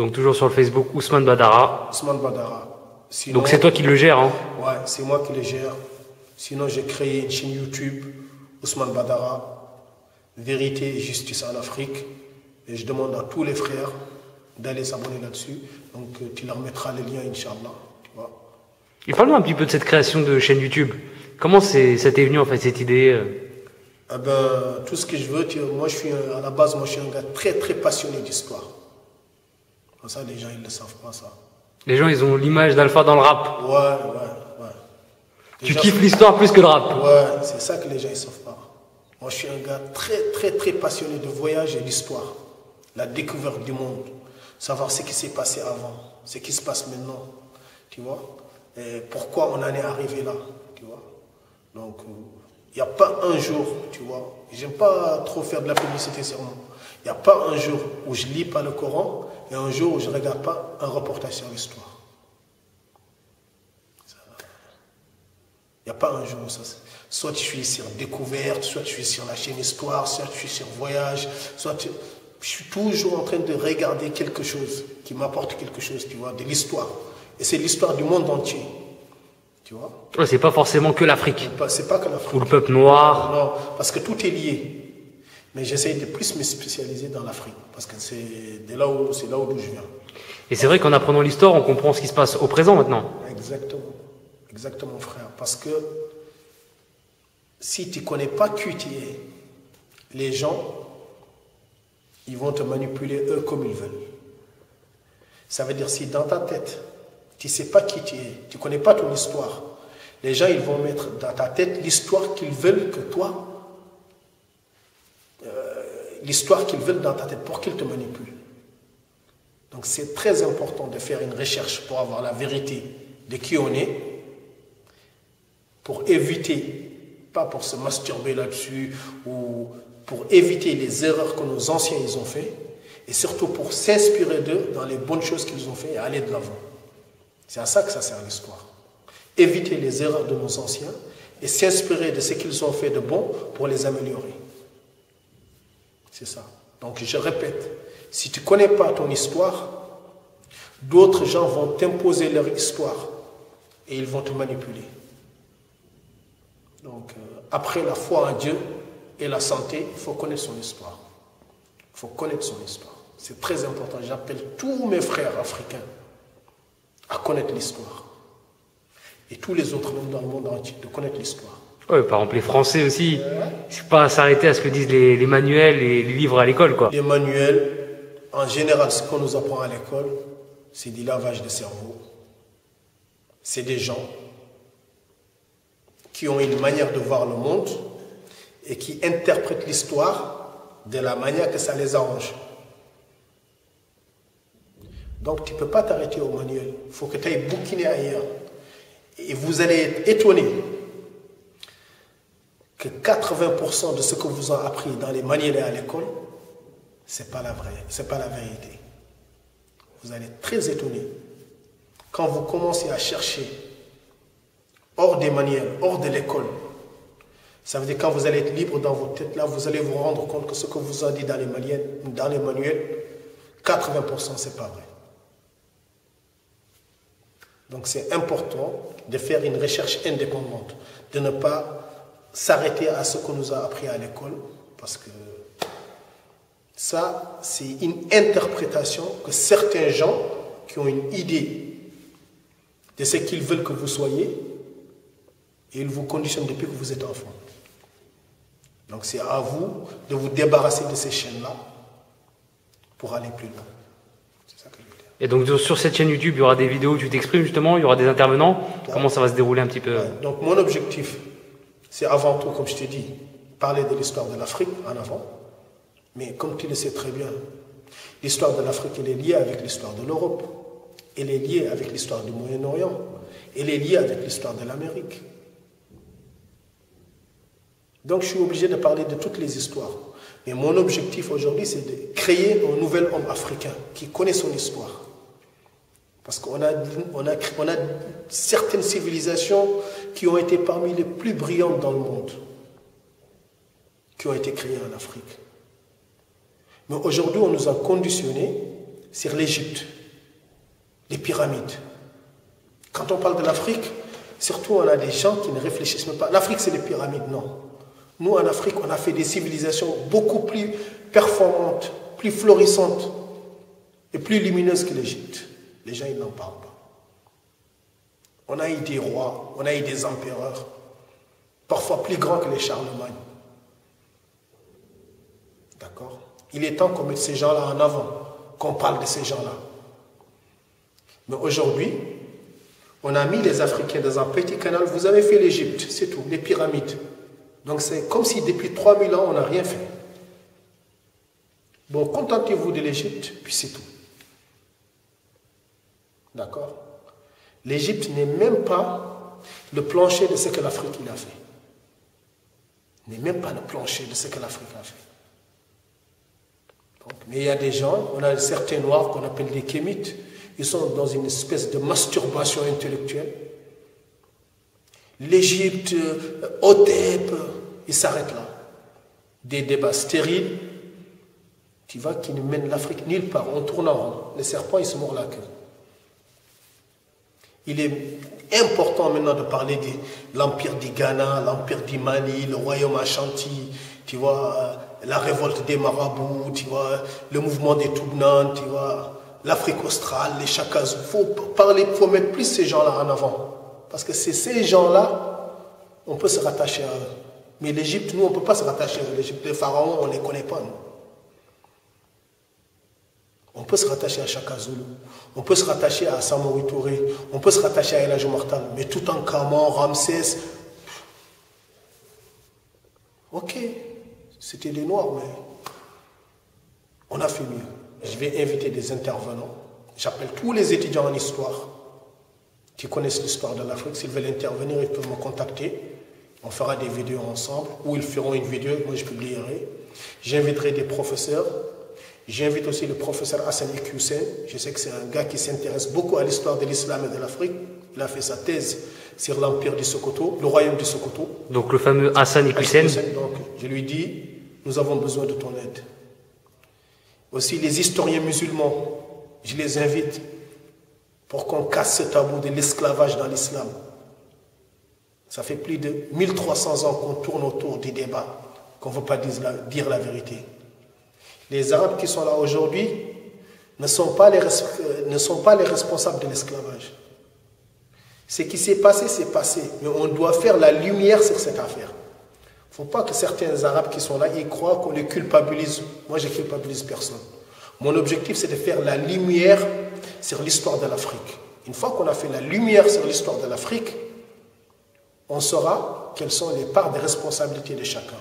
Donc toujours sur le Facebook, Ousmane Badara. Ousmane Badara. Sinon, Donc c'est toi qui le gères, hein? Ouais, c'est moi qui le gère. Sinon, j'ai créé une chaîne YouTube, Ousmane Badara, Vérité et Justice en Afrique. Et je demande à tous les frères d'aller s'abonner là-dessus. Donc tu leur mettras les liens, Inch'Allah. Tu vois. Et parle-nous un petit peu de cette création de chaîne YouTube. Comment ça t'est venu en fait cette idée? Eh ben, tout ce que je veux, moi je suis à la base, moi je suis un gars très très passionné d'histoire. Comme ça, les gens ils ne le savent pas ça. Les gens ils ont l'image d'Alpha dans le rap. Ouais. Tu kiffes l'histoire plus que le rap. Ouais, c'est ça que les gens ils savent pas. Moi je suis un gars très très très passionné de voyage et d'histoire. La découverte du monde. Savoir ce qui s'est passé avant, ce qui se passe maintenant. Tu vois? Et pourquoi on en est arrivé là. Tu vois? Donc, il n'y a pas un jour, tu vois, j'aime pas trop faire de la publicité sur moi. Il n'y a pas un jour où je lis pas le Coran et un jour où je ne regarde pas un reportage sur l'histoire. Il n'y a pas un jour où ça. Soit je suis sur Découverte, soit je suis sur la chaîne Histoire, soit je suis sur Voyage, je suis toujours en train de regarder quelque chose qui m'apporte quelque chose, tu vois, de l'histoire. Et c'est l'histoire du monde entier. Tu vois? Ouais, c'est pas forcément que l'Afrique. C'est pas que l'Afrique. Ou le peuple noir. Non, parce que tout est lié. Mais j'essaye de plus me spécialiser dans l'Afrique. Parce que c'est là où je viens. Et c'est vrai qu'en apprenant l'histoire, on comprend ce qui se passe au présent maintenant. Exactement. Exactement, frère. Parce que si tu ne connais pas qui tu es, les gens, ils vont te manipuler eux comme ils veulent. Ça veut dire si dans ta tête, tu ne sais pas qui tu es, tu ne connais pas ton histoire, les gens ils vont mettre dans ta tête l'histoire qu'ils veulent que toi, l'histoire qu'ils veulent dans ta tête pour qu'ils te manipulent. Donc c'est très important de faire une recherche pour avoir la vérité de qui on est, pour éviter, pas pour se masturber là-dessus, ou pour éviter les erreurs que nos anciens ils ont fait, et surtout pour s'inspirer d'eux dans les bonnes choses qu'ils ont fait et aller de l'avant. C'est à ça que ça sert l'histoire. Éviter les erreurs de nos anciens et s'inspirer de ce qu'ils ont fait de bon pour les améliorer. C'est ça. Donc je répète, si tu ne connais pas ton histoire, d'autres gens vont t'imposer leur histoire et ils vont te manipuler. Donc après la foi en Dieu et la santé, il faut connaître son histoire. Il faut connaître son histoire. C'est très important. J'appelle tous mes frères africains à connaître l'histoire. Et tous les autres, même dans le monde entier, de connaître l'histoire. Ouais, par exemple, les Français aussi, c'est pas s'arrêter à ce que disent les manuels et les livres à l'école, quoi. Les manuels, en général, ce qu'on nous apprend à l'école, c'est du lavage de cerveau. C'est des gens qui ont une manière de voir le monde et qui interprètent l'histoire de la manière que ça les arrange. Donc, tu ne peux pas t'arrêter au manuel. Il faut que tu ailles bouquiner ailleurs. Et vous allez être étonné que 80% de ce que vous avez appris dans les manuels et à l'école, ce n'est pas la vraie, c'est pas la vérité. Vous allez être très étonné. Quand vous commencez à chercher hors des manuels, hors de l'école, ça veut dire quand vous allez être libre dans votre tête, là, vous allez vous rendre compte que ce que vous a dit dans les manuels, 80% ce n'est pas vrai. Donc c'est important de faire une recherche indépendante, de ne pas s'arrêter à ce qu'on nous a appris à l'école, parce que ça, c'est une interprétation que certains gens qui ont une idée de ce qu'ils veulent que vous soyez, et ils vous conditionnent depuis que vous êtes enfant. Donc c'est à vous de vous débarrasser de ces chaînes-là pour aller plus loin. C'est ça que je veux dire. Et donc sur cette chaîne YouTube, il y aura des vidéos où tu t'exprimes justement, il y aura des intervenants. Comment ça va se dérouler un petit peu? Donc mon objectif, c'est avant tout, comme je t'ai dit, parler de l'histoire de l'Afrique en avant. Mais comme tu le sais très bien, l'histoire de l'Afrique, elle est liée avec l'histoire de l'Europe. Elle est liée avec l'histoire du Moyen-Orient. Elle est liée avec l'histoire de l'Amérique. Donc je suis obligé de parler de toutes les histoires. Mais mon objectif aujourd'hui, c'est de créer un nouvel homme africain qui connaît son histoire. Parce qu'on a certaines civilisations qui ont été parmi les plus brillantes dans le monde, qui ont été créées en Afrique. Mais aujourd'hui, on nous a conditionnés sur l'Égypte, les pyramides. Quand on parle de l'Afrique, surtout on a des gens qui ne réfléchissent même pas. L'Afrique, c'est les pyramides, non. Nous, en Afrique, on a fait des civilisations beaucoup plus performantes, plus florissantes et plus lumineuses que l'Égypte. Les gens, ils n'en parlent pas. On a eu des rois, on a eu des empereurs, parfois plus grands que les Charlemagne. D'accord? Il est temps qu'on mette ces gens-là en avant, qu'on parle de ces gens-là. Mais aujourd'hui, on a mis les Africains dans un petit canal. Vous avez fait l'Égypte, c'est tout, les pyramides. Donc c'est comme si depuis 3000 ans, on n'a rien fait. Bon, contentez-vous de l'Égypte, puis c'est tout. D'accord? L'Égypte n'est même pas le plancher de ce que l'Afrique a fait. N'est même pas le plancher de ce que l'Afrique a fait. Donc, mais il y a des gens, on a certains noirs qu'on appelle des kémites, ils sont dans une espèce de masturbation intellectuelle. L'Égypte, Hotep, ils s'arrêtent là. Des débats stériles, tu vois, qui ne mènent l'Afrique nulle part. On tourne en rond. Les serpents, ils se mordent la queue. Il est important maintenant de parler de l'empire du Ghana, l'empire du Mali, le royaume Ashanti, tu vois, la révolte des marabouts, tu vois, le mouvement des Toubnans, tu vois, l'Afrique australe, les Chakas. Il faut parler, il faut mettre plus ces gens-là en avant. Parce que c'est ces gens-là, on peut se rattacher à eux. Mais l'Égypte, nous, on ne peut pas se rattacher à l'Égypte. Les pharaons, on ne les connaît pas, nous. On peut se rattacher à Chaka Zulu, on peut se rattacher à Samori Touré, on peut se rattacher à El Hadji Mortal, mais tout en Kamon, Ramsès. Ok, c'était des Noirs, mais on a fait mieux. Je vais inviter des intervenants. J'appelle tous les étudiants en histoire qui connaissent l'histoire de l'Afrique. S'ils veulent intervenir, ils peuvent me contacter. On fera des vidéos ensemble, ou ils feront une vidéo, moi je publierai. J'inviterai des professeurs. J'invite aussi le professeur Hassan Iqiyoussen. Je sais que c'est un gars qui s'intéresse beaucoup à l'histoire de l'islam et de l'Afrique. Il a fait sa thèse sur l'empire du Sokoto, le royaume du Sokoto. Donc le fameux Hassan Iqiyoussen. Donc je lui dis, nous avons besoin de ton aide. Aussi les historiens musulmans, je les invite pour qu'on casse ce tabou de l'esclavage dans l'islam. Ça fait plus de 1300 ans qu'on tourne autour du débat, qu'on ne veut pas dire la vérité. Les Arabes qui sont là aujourd'hui ne sont pas les responsables de l'esclavage. Ce qui s'est passé, c'est passé. Mais on doit faire la lumière sur cette affaire. Il ne faut pas que certains Arabes qui sont là, ils croient qu'on les culpabilise. Moi, je ne culpabilise personne. Mon objectif, c'est de faire la lumière sur l'histoire de l'Afrique. Une fois qu'on a fait la lumière sur l'histoire de l'Afrique, on saura quelles sont les parts de responsabilité de chacun.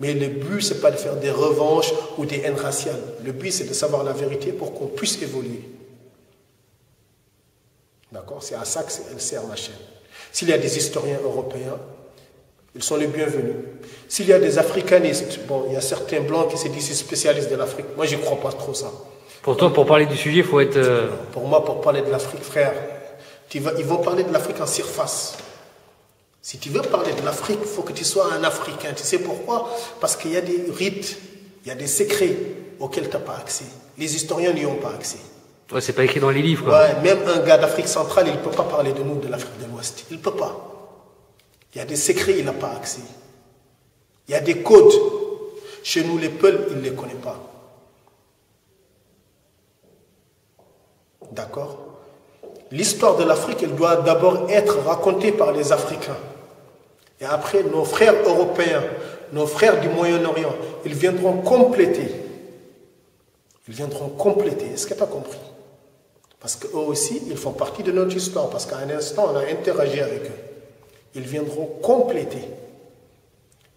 Mais le but, ce n'est pas de faire des revanches ou des haines raciales. Le but, c'est de savoir la vérité pour qu'on puisse évoluer. D'accord? C'est à ça qu'elle sert ma chaîne. S'il y a des historiens européens, ils sont les bienvenus. S'il y a des africanistes, bon, il y a certains blancs qui se disent spécialistes de l'Afrique. Moi, je ne crois pas trop ça. Pour toi, pour parler du sujet, il faut être... Pour moi, pour parler de l'Afrique, frère, ils vont parler de l'Afrique en surface. Si tu veux parler de l'Afrique, il faut que tu sois un Africain. Tu sais pourquoi? Parce qu'il y a des rites, il y a des secrets auxquels tu n'as pas accès. Les historiens n'y ont pas accès. Ouais, c'est pas écrit dans les livres, quoi. Ouais, même un gars d'Afrique centrale, il ne peut pas parler de nous, de l'Afrique de l'Ouest. Il ne peut pas. Il y a des secrets, il n'a pas accès. Il y a des codes. Chez nous, les Peuls, il ne les connaît pas. D'accord? L'histoire de l'Afrique, elle doit d'abord être racontée par les Africains. Et après, nos frères européens, nos frères du Moyen-Orient, ils viendront compléter. Ils viendront compléter. Est-ce que tu as compris? Parce qu'eux aussi, ils font partie de notre histoire. Parce qu'à un instant, on a interagi avec eux. Ils viendront compléter.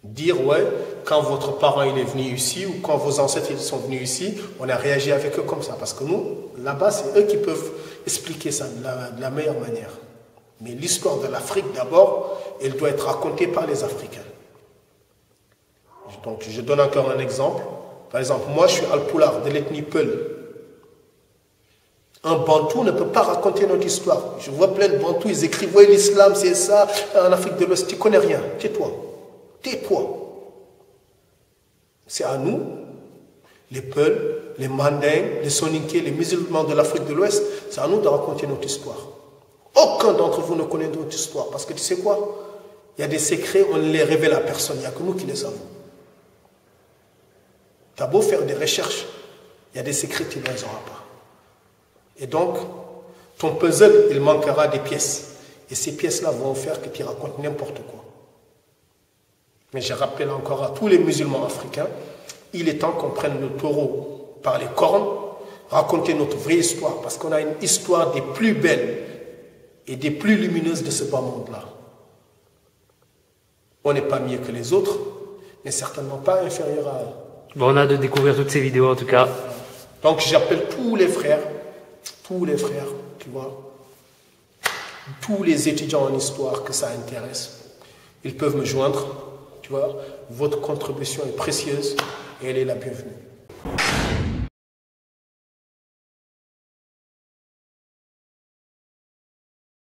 Dire, ouais, quand votre parent il est venu ici, ou quand vos ancêtres ils sont venus ici, on a réagi avec eux comme ça. Parce que nous, là-bas, c'est eux qui peuvent expliquer ça de la meilleure manière. Mais l'histoire de l'Afrique, d'abord, elle doit être racontée par les Africains. Donc, je donne encore un exemple. Par exemple, moi, je suis Alpulaar, de l'ethnie Peul. Un Bantou ne peut pas raconter notre histoire. Je vois plein de Bantous, ils écrivent, ouais, l'islam, c'est ça, en Afrique de l'Ouest, tu connais rien. Tais-toi. Tais-toi. C'est à nous, les Peuls, les Mandingues, les Soninké, les musulmans de l'Afrique de l'Ouest, c'est à nous de raconter notre histoire. Aucun d'entre vous ne connaît notre histoire. Parce que tu sais quoi? Il y a des secrets, on ne les révèle à personne. Il n'y a que nous qui les savons. Tu as beau faire des recherches, il y a des secrets, tu ne les auras pas. Et donc, ton puzzle, il manquera des pièces. Et ces pièces-là vont faire que tu racontes n'importe quoi. Mais je rappelle encore à tous les musulmans africains, il est temps qu'on prenne le taureau par les cornes, raconter notre vraie histoire, parce qu'on a une histoire des plus belles et des plus lumineuses de ce bas monde-là. On n'est pas mieux que les autres, mais certainement pas inférieur à eux. Bon, on a hâte de découvrir toutes ces vidéos en tout cas. Donc j'appelle tous les frères, tu vois, tous les étudiants en histoire que ça intéresse, ils peuvent me joindre, tu vois. Votre contribution est précieuse et elle est la bienvenue.